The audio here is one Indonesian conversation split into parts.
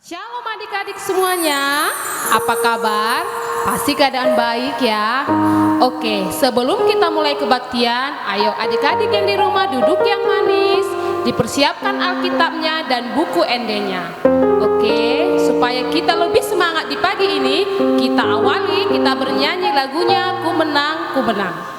Shalom adik-adik semuanya, apa kabar? Pasti keadaan baik ya. Oke, sebelum kita mulai kebaktian, ayo adik-adik yang di rumah duduk yang manis, dipersiapkan Alkitabnya dan buku ND-nya. Oke, supaya kita lebih semangat di pagi ini, kita awali, kita bernyanyi lagunya Ku Menang, Ku Menang.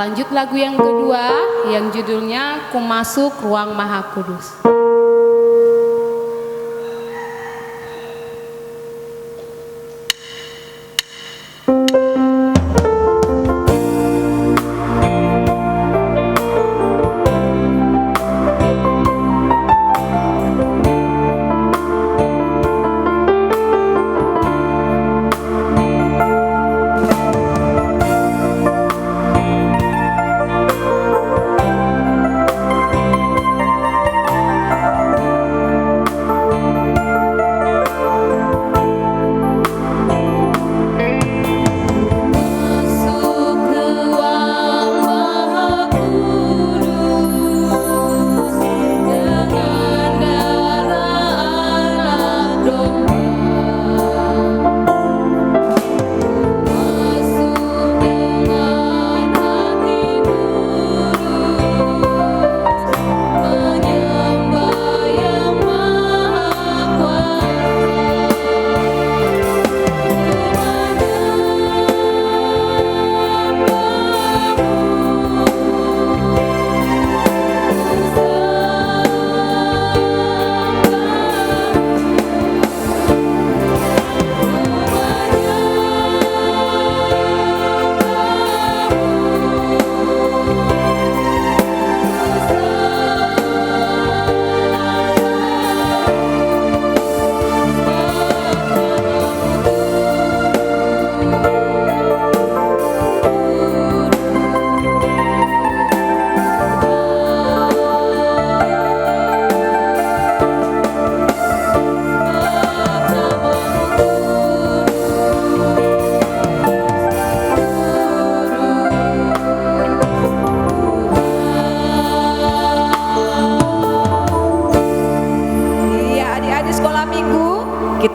Lanjut lagu yang kedua yang judulnya Ku Masuk Ruang Maha Kudus. Ku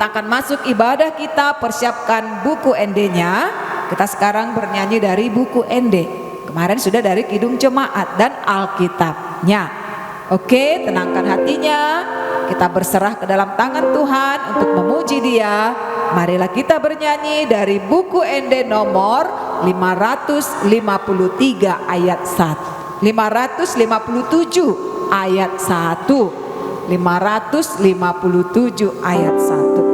kita akan masuk ibadah kita, persiapkan buku ND-nya. Kita sekarang bernyanyi dari buku ND. Kemarin sudah dari Kidung Jemaat dan Alkitabnya. Oke, tenangkan hatinya. Kita berserah ke dalam tangan Tuhan untuk memuji Dia. Marilah kita bernyanyi dari buku ND nomor 553 ayat 1. 557 ayat 1. 557 ayat 1.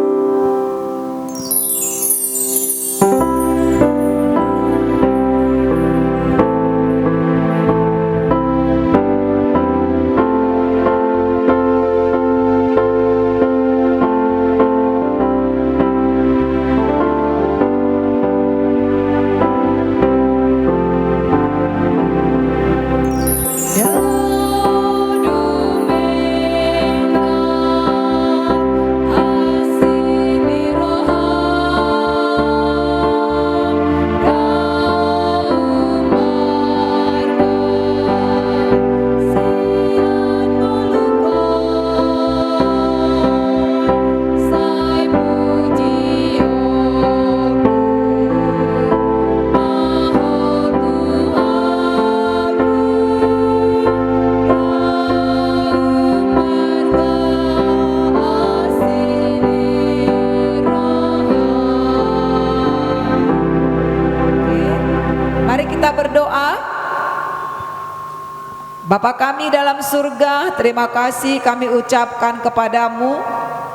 Bapa kami dalam surga, terima kasih kami ucapkan kepadamu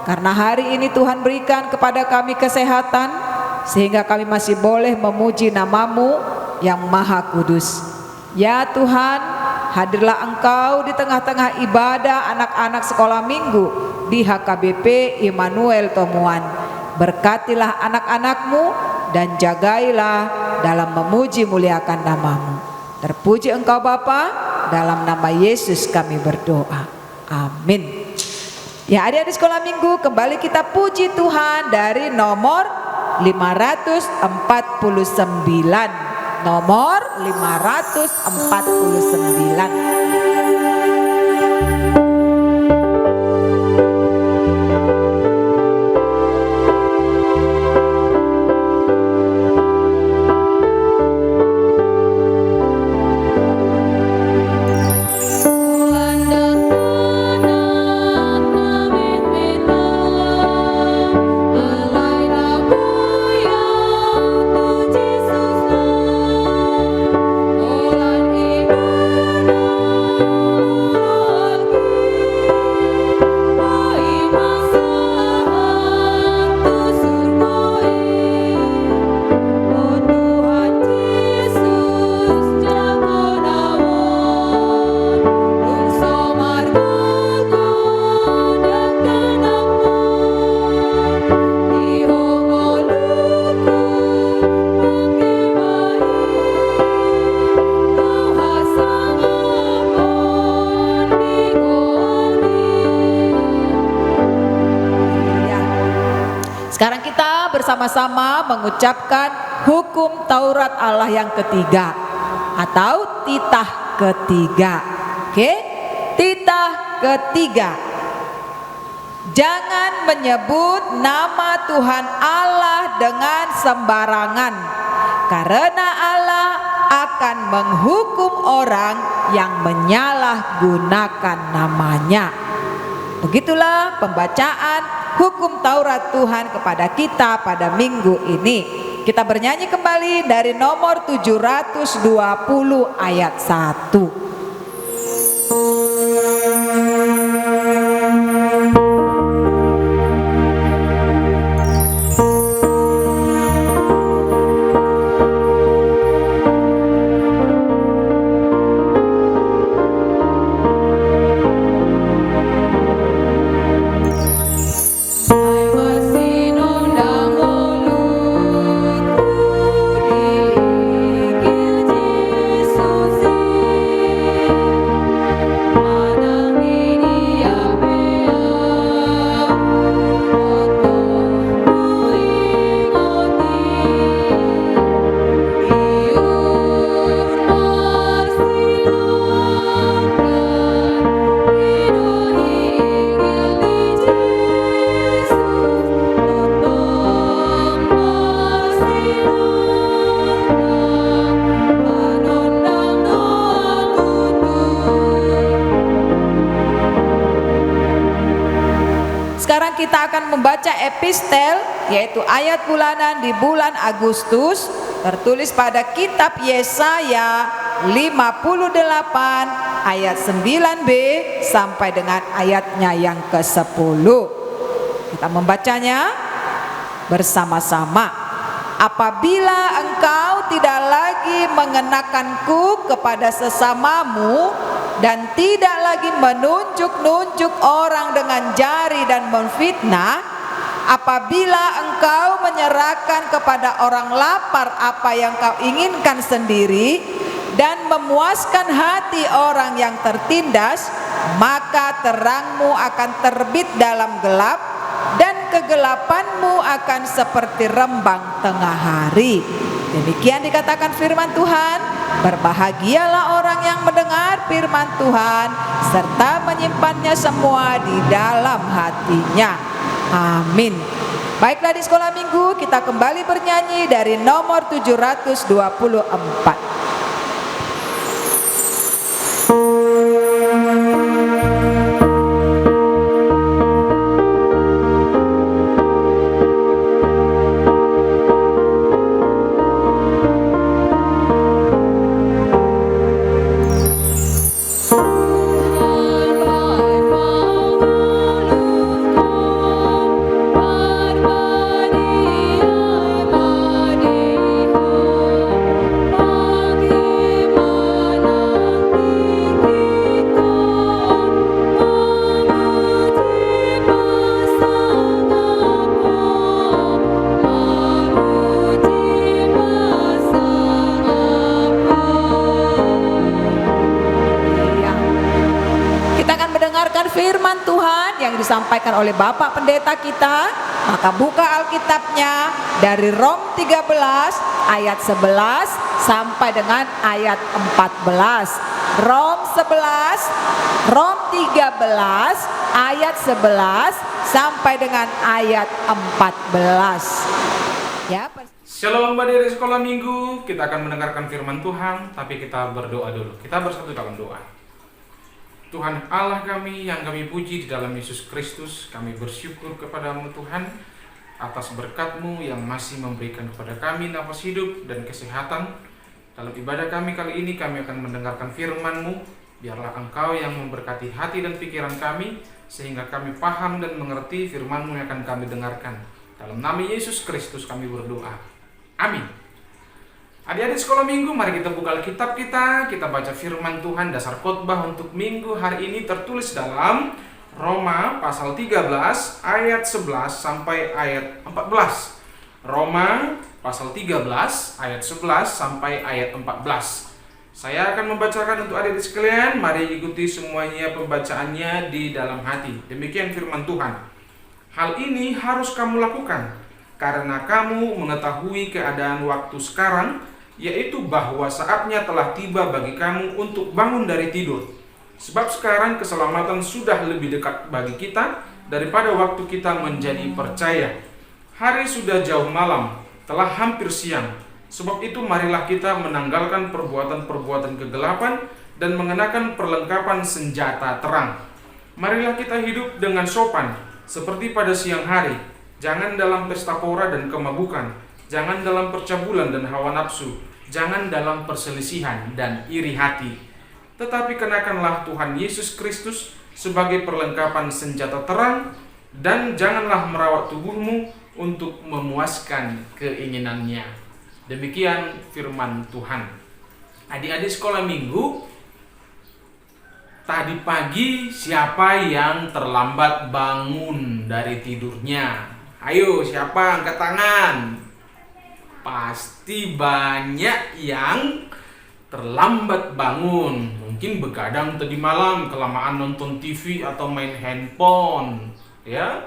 karena hari ini Tuhan berikan kepada kami kesehatan sehingga kami masih boleh memuji namamu yang maha kudus. Ya Tuhan, hadirlah Engkau di tengah-tengah ibadah anak-anak sekolah minggu di HKBP Immanuel Tomuan. Berkatilah anak-anakmu dan jagailah dalam memuji muliakan namamu. Terpuji Engkau Bapa. Dalam nama Yesus kami berdoa. Amin. Ya, adik-adik sekolah minggu, kembali kita puji Tuhan dari nomor 549. Nomor 549. Sekarang kita bersama-sama mengucapkan hukum Taurat Allah yang ketiga atau titah ketiga. Oke, titah ketiga. Jangan menyebut nama Tuhan Allah dengan sembarangan, karena Allah akan menghukum orang yang menyalahgunakan namanya. Begitulah pembacaan hukum Taurat Tuhan kepada kita pada minggu ini. Kita bernyanyi kembali dari nomor 720 ayat 1. membaca epistel, yaitu ayat bulanan di bulan Agustus, tertulis pada kitab Yesaya 58 ayat 9b sampai dengan ayatnya yang ke-10. Kita membacanya bersama-sama. Apabila engkau tidak lagi mengenakanku kepada sesamamu dan tidak lagi menunjuk-nunjuk orang dengan jari dan memfitnah, apabila engkau menyerahkan kepada orang lapar apa yang kau inginkan sendiri dan memuaskan hati orang yang tertindas, maka terangmu akan terbit dalam gelap dan kegelapanmu akan seperti rembang tengah hari. Demikian dikatakan firman Tuhan. Berbahagialah orang yang mendengar firman Tuhan serta menyimpannya semua di dalam hatinya. Amin. Baiklah, di sekolah minggu kita kembali bernyanyi dari nomor 724. Firman Tuhan yang disampaikan oleh Bapak Pendeta kita, maka buka Alkitabnya dari Rom 13 ayat 11 sampai dengan ayat 14. Rom 13 ayat 11 sampai dengan ayat 14. Ya, Shalom Badiri Sekolah Minggu. Kita akan mendengarkan firman Tuhan, tapi kita berdoa dulu. Kita bersatu dalam doa. Tuhan Allah kami yang kami puji di dalam Yesus Kristus, kami bersyukur kepadamu Tuhan atas berkat-Mu yang masih memberikan kepada kami nafas hidup dan kesehatan. Dalam ibadah kami kali ini kami akan mendengarkan firman-Mu. Biarlah Engkau yang memberkati hati dan pikiran kami sehingga kami paham dan mengerti firman-Mu yang akan kami dengarkan. Dalam nama Yesus Kristus kami berdoa. Amin. Adik-adik sekolah minggu, mari kita buka Alkitab kita baca firman Tuhan. Dasar khotbah untuk minggu hari ini tertulis dalam Roma pasal 13 ayat 11 sampai ayat 14. Roma pasal 13 ayat 11 sampai ayat 14. Saya akan membacakan untuk adik-adik sekalian. Mari ikuti semuanya pembacaannya di dalam hati. Demikian firman Tuhan. Hal ini harus kamu lakukan karena kamu mengetahui keadaan waktu sekarang, yaitu bahwa saatnya telah tiba bagi kamu untuk bangun dari tidur. Sebab sekarang keselamatan sudah lebih dekat bagi kita daripada waktu kita menjadi percaya. Hari sudah jauh malam, telah hampir siang. Sebab itu marilah kita menanggalkan perbuatan-perbuatan kegelapan dan mengenakan perlengkapan senjata terang. Marilah kita hidup dengan sopan, seperti pada siang hari. Jangan dalam pesta pora dan kemabukan, jangan dalam percabulan dan hawa nafsu, jangan dalam perselisihan dan iri hati. Tetapi kenakanlah Tuhan Yesus Kristus sebagai perlengkapan senjata terang, dan janganlah merawat tubuhmu untuk memuaskan keinginannya. Demikian firman Tuhan. Adik-adik sekolah minggu, tadi pagi siapa yang terlambat bangun dari tidurnya? Ayo, siapa angkat tangan? Pasti banyak yang terlambat bangun. Mungkin begadang tadi malam, kelamaan nonton TV atau main handphone, ya.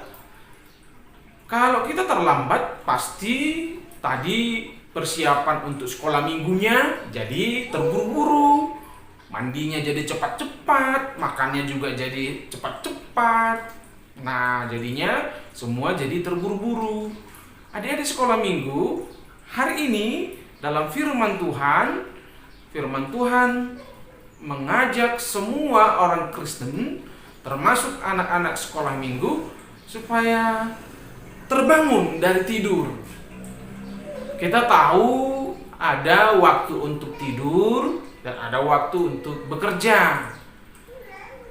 Kalau kita terlambat, pasti tadi persiapan untuk sekolah minggunya jadi terburu-buru. Mandinya jadi cepat-cepat, makannya juga jadi cepat-cepat. Nah, jadinya semua jadi terburu-buru. Adik-adik sekolah minggu, hari ini dalam firman Tuhan mengajak semua orang Kristen, termasuk anak-anak sekolah minggu, supaya terbangun dari tidur. Kita tahu ada waktu untuk tidur dan ada waktu untuk bekerja.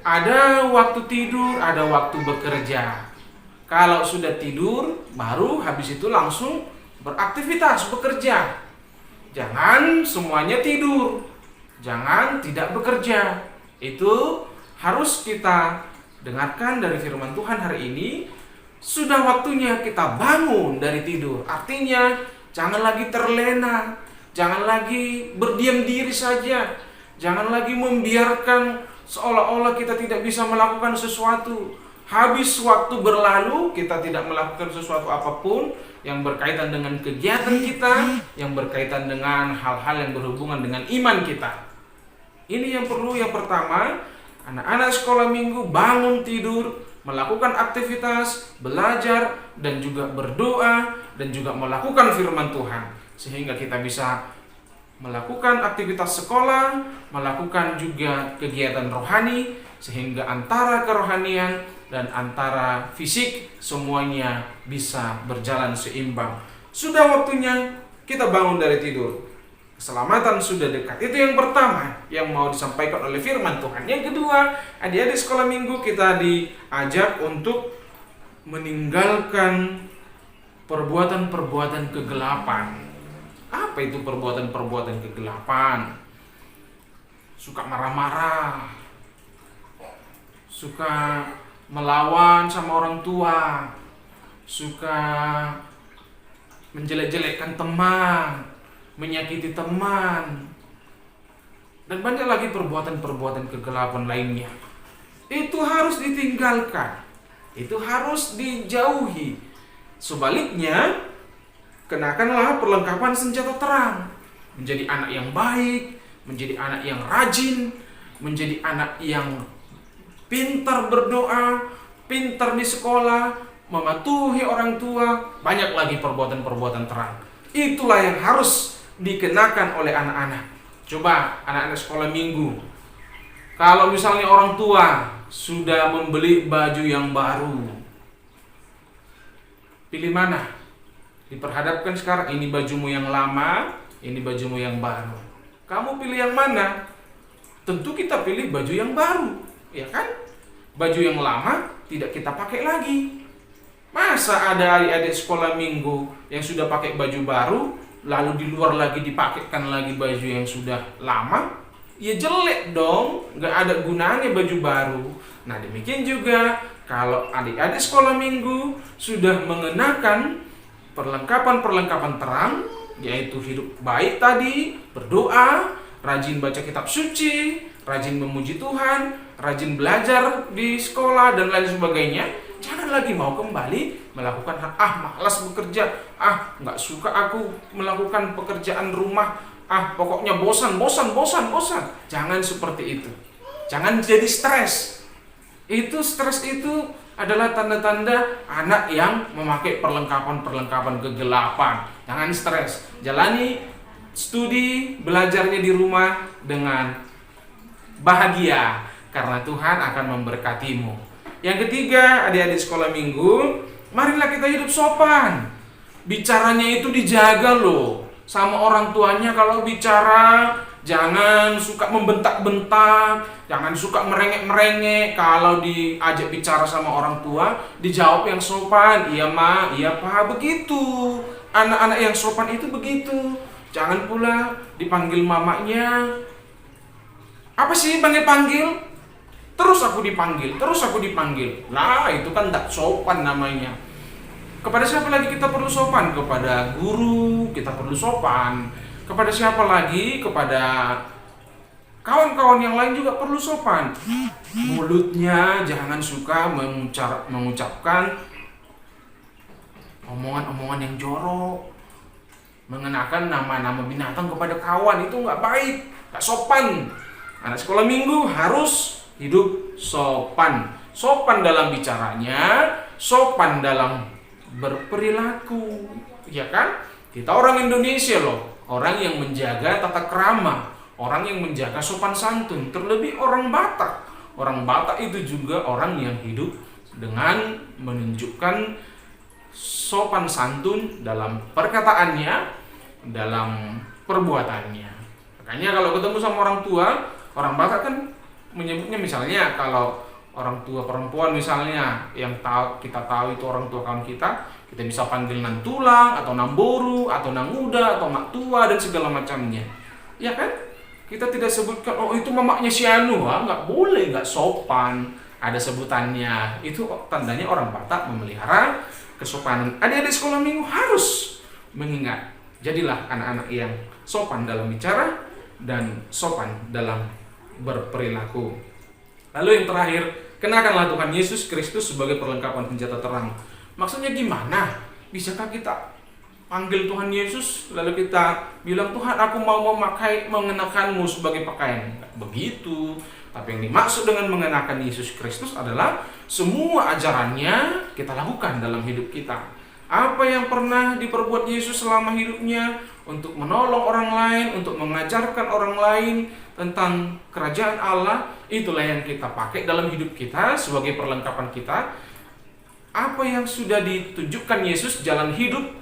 Ada waktu tidur, ada waktu bekerja. Kalau sudah tidur, baru habis itu langsung beraktivitas, bekerja. Jangan semuanya tidur, jangan tidak bekerja. Itu harus kita dengarkan dari firman Tuhan hari ini. Sudah waktunya kita bangun dari tidur. Artinya jangan lagi terlena, jangan lagi berdiam diri saja, jangan lagi membiarkan seolah-olah kita tidak bisa melakukan sesuatu. Habis waktu berlalu, kita tidak melakukan sesuatu apapun yang berkaitan dengan kegiatan kita, yang berkaitan dengan hal-hal yang berhubungan dengan iman kita. Ini yang perlu. Yang pertama, anak-anak sekolah minggu bangun tidur, melakukan aktivitas, belajar, dan juga berdoa, dan juga melakukan firman Tuhan. Sehingga kita bisa melakukan aktivitas sekolah, melakukan juga kegiatan rohani, sehingga antara kerohanian dan antara fisik semuanya bisa berjalan seimbang. Sudah waktunya kita bangun dari tidur. Keselamatan sudah dekat. Itu yang pertama yang mau disampaikan oleh firman Tuhan. Yang kedua, adik-adik sekolah minggu kita diajak untuk meninggalkan perbuatan-perbuatan kegelapan. Apa itu perbuatan-perbuatan kegelapan? Suka marah-marah, suka melawan sama orang tua, suka menjelek-jelekkan teman, menyakiti teman, dan banyak lagi perbuatan-perbuatan kegelapan lainnya. Itu harus ditinggalkan, itu harus dijauhi. Sebaliknya, kenakanlah perlengkapan senjata terang, menjadi anak yang baik, menjadi anak yang rajin, menjadi anak yang pintar berdoa, pintar di sekolah, mematuhi orang tua. Banyak lagi perbuatan-perbuatan terang. Itulah yang harus dikenakan oleh anak-anak. Coba anak-anak sekolah minggu, kalau misalnya orang tua sudah membeli baju yang baru, pilih mana? Diperhadapkan sekarang, ini bajumu yang lama, ini bajumu yang baru. Kamu pilih yang mana? Tentu kita pilih baju yang baru, ya kan? Baju yang lama tidak kita pakai lagi. Masa ada adik-adik sekolah minggu yang sudah pakai baju baru, lalu di luar lagi dipakaikan lagi baju yang sudah lama? Ya jelek dong, nggak ada gunanya baju baru. Nah demikian juga kalau adik-adik sekolah minggu sudah mengenakan perlengkapan-perlengkapan terang, yaitu hidup baik tadi, berdoa, rajin baca kitab suci, rajin memuji Tuhan, rajin belajar di sekolah, dan lain sebagainya. Jangan lagi mau kembali melakukan malas bekerja, nggak suka aku melakukan pekerjaan rumah, pokoknya bosan. Jangan seperti itu. Jangan jadi stres. Stres itu adalah tanda-tanda anak yang memakai perlengkapan-perlengkapan kegelapan. Jangan stres. Jalani studi, belajarnya di rumah dengan bahagia, karena Tuhan akan memberkatimu. Yang ketiga, adik-adik sekolah minggu, marilah kita hidup sopan. Bicaranya itu dijaga loh. Sama orang tuanya kalau bicara, jangan suka membentak-bentak, jangan suka merengek-merengek. Kalau diajak bicara sama orang tua, dijawab yang sopan. Iya ma, iya pa, begitu. Anak-anak yang sopan itu begitu. Jangan pula dipanggil mamanya. Apa sih panggil-panggil? Terus aku dipanggil. Nah, itu kan tak sopan namanya. Kepada siapa lagi kita perlu sopan? Kepada guru kita perlu sopan. Kepada siapa lagi? Kepada kawan-kawan yang lain juga perlu sopan. Mulutnya jangan suka mengucapkan omongan-omongan yang jorok, mengenakan nama-nama binatang kepada kawan. Itu nggak baik, nggak sopan. Anak sekolah minggu harus hidup sopan. Sopan dalam bicaranya, sopan dalam berperilaku, ya kan? Kita orang Indonesia loh, orang yang menjaga tata krama, orang yang menjaga sopan santun. Terlebih orang Batak. Orang Batak itu juga orang yang hidup dengan menunjukkan sopan santun dalam perkataannya, dalam perbuatannya. Makanya kalau ketemu sama orang tua, orang Batak kan menyebutnya, misalnya kalau orang tua perempuan misalnya yang kita tahu itu orang tua kawan kita bisa panggil nang tulang atau nang boru atau nang muda atau mak tua dan segala macamnya. Ya kan? Kita tidak sebutkan oh itu mamaknya si anu, nggak boleh, nggak sopan. Ada sebutannya. Itu tandanya orang Batak memelihara kesopanan. Adik-adik sekolah minggu harus mengingat. Jadilah anak-anak yang sopan dalam bicara dan sopan dalam berperilaku. Lalu yang terakhir, kenakanlah Tuhan Yesus Kristus sebagai perlengkapan senjata terang. Maksudnya gimana? Bisakah kita panggil Tuhan Yesus lalu kita bilang, Tuhan aku mau mengenakanmu sebagai pakaian? Begitu. Tapi yang dimaksud dengan mengenakan Yesus Kristus adalah semua ajarannya kita lakukan dalam hidup kita. Apa yang pernah diperbuat Yesus selama hidupnya untuk menolong orang lain, untuk mengajarkan orang lain tentang kerajaan Allah, itulah yang kita pakai dalam hidup kita sebagai perlengkapan kita. Apa yang sudah ditunjukkan Yesus, jalan hidup,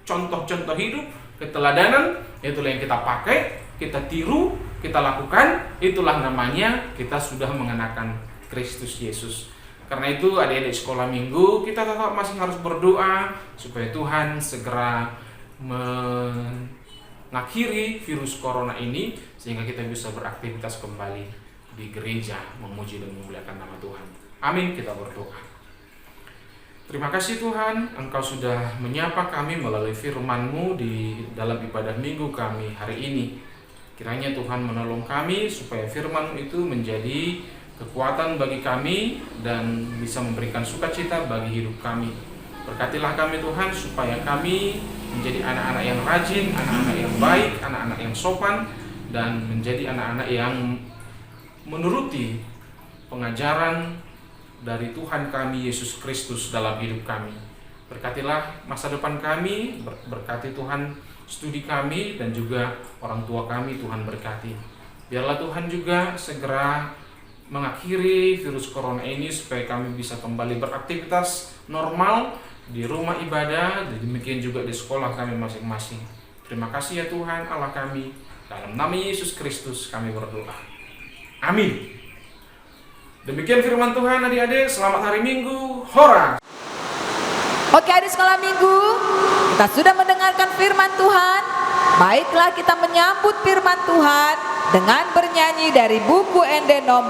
contoh-contoh hidup, keteladanan, itulah yang kita pakai, kita tiru, kita lakukan. Itulah namanya kita sudah mengenakan Kristus Yesus. Karena itu adik-adik sekolah minggu, kita tetap masih harus berdoa supaya Tuhan segera mengakhiri virus corona ini, sehingga kita bisa beraktivitas kembali di gereja, memuji dan memuliakan nama Tuhan. Amin, kita berdoa. Terima kasih Tuhan, Engkau sudah menyapa kami melalui firman-Mu di dalam ibadah minggu kami hari ini. Kiranya Tuhan menolong kami supaya firman-Mu itu menjadi kekuatan bagi kami dan bisa memberikan sukacita bagi hidup kami. Berkatilah kami Tuhan supaya kami menjadi anak-anak yang rajin, anak-anak yang baik, anak-anak yang sopan, dan menjadi anak-anak yang menuruti pengajaran dari Tuhan kami Yesus Kristus dalam hidup kami. Berkatilah masa depan kami, berkati Tuhan studi kami dan juga orang tua kami, Tuhan berkati. Biarlah Tuhan juga segera mengakhiri virus corona ini supaya kami bisa kembali beraktivitas normal di rumah ibadah, dan demikian juga di sekolah kami masing-masing. Terima kasih ya Tuhan Allah kami, dalam nama Yesus Kristus kami berdoa. Amin. Demikian firman Tuhan adik-adik, selamat hari Minggu, hora. Oke adik sekolah minggu, kita sudah mendengarkan firman Tuhan. Baiklah kita menyambut firman Tuhan dengan bernyanyi dari buku Endenom.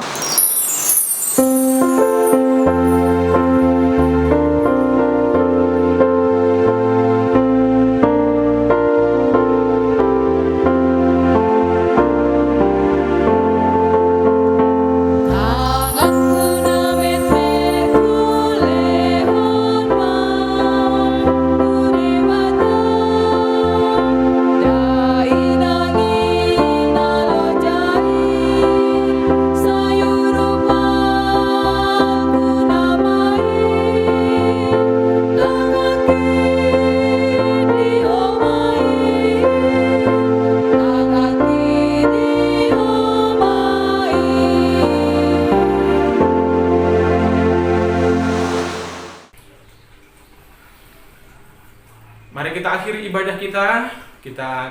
Mari kita akhiri ibadah kita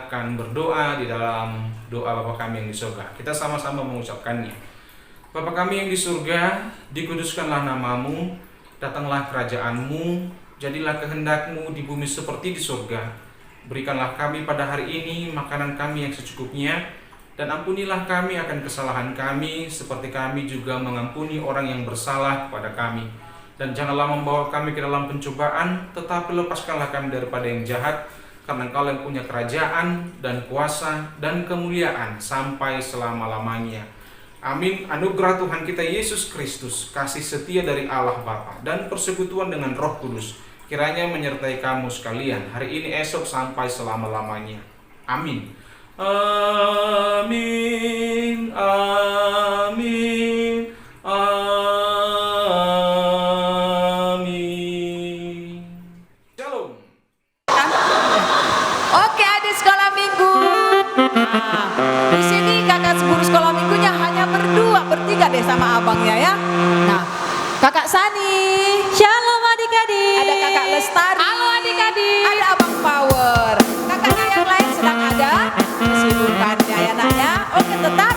akan berdoa di dalam doa Bapa kami yang di surga. Kita sama-sama mengucapkannya. Bapa kami yang di surga, dikuduskanlah namamu, datanglah kerajaan-Mu, jadilah kehendak-Mu di bumi seperti di surga. Berikanlah kami pada hari ini makanan kami yang secukupnya, dan ampunilah kami akan kesalahan kami, seperti kami juga mengampuni orang yang bersalah kepada kami. Dan janganlah membawa kami ke dalam pencobaan, tetapi lepaskanlah kami daripada yang jahat, karena Engkau yang punya kerajaan dan kuasa dan kemuliaan sampai selama-lamanya. Amin. Anugerah Tuhan kita Yesus Kristus, kasih setia dari Allah Bapa, dan persekutuan dengan Roh Kudus kiranya menyertai kamu sekalian hari ini, esok, sampai selama-lamanya. Amin. Amin. Amin. Amin. Shalom. Oke adik sekolah minggu. Nah, di sini kakak guru sekolah minggunya hanya bertiga deh sama abangnya ya. Nah, kakak Sani. Shalom adik-adik. Ada kakak Lestari. tetap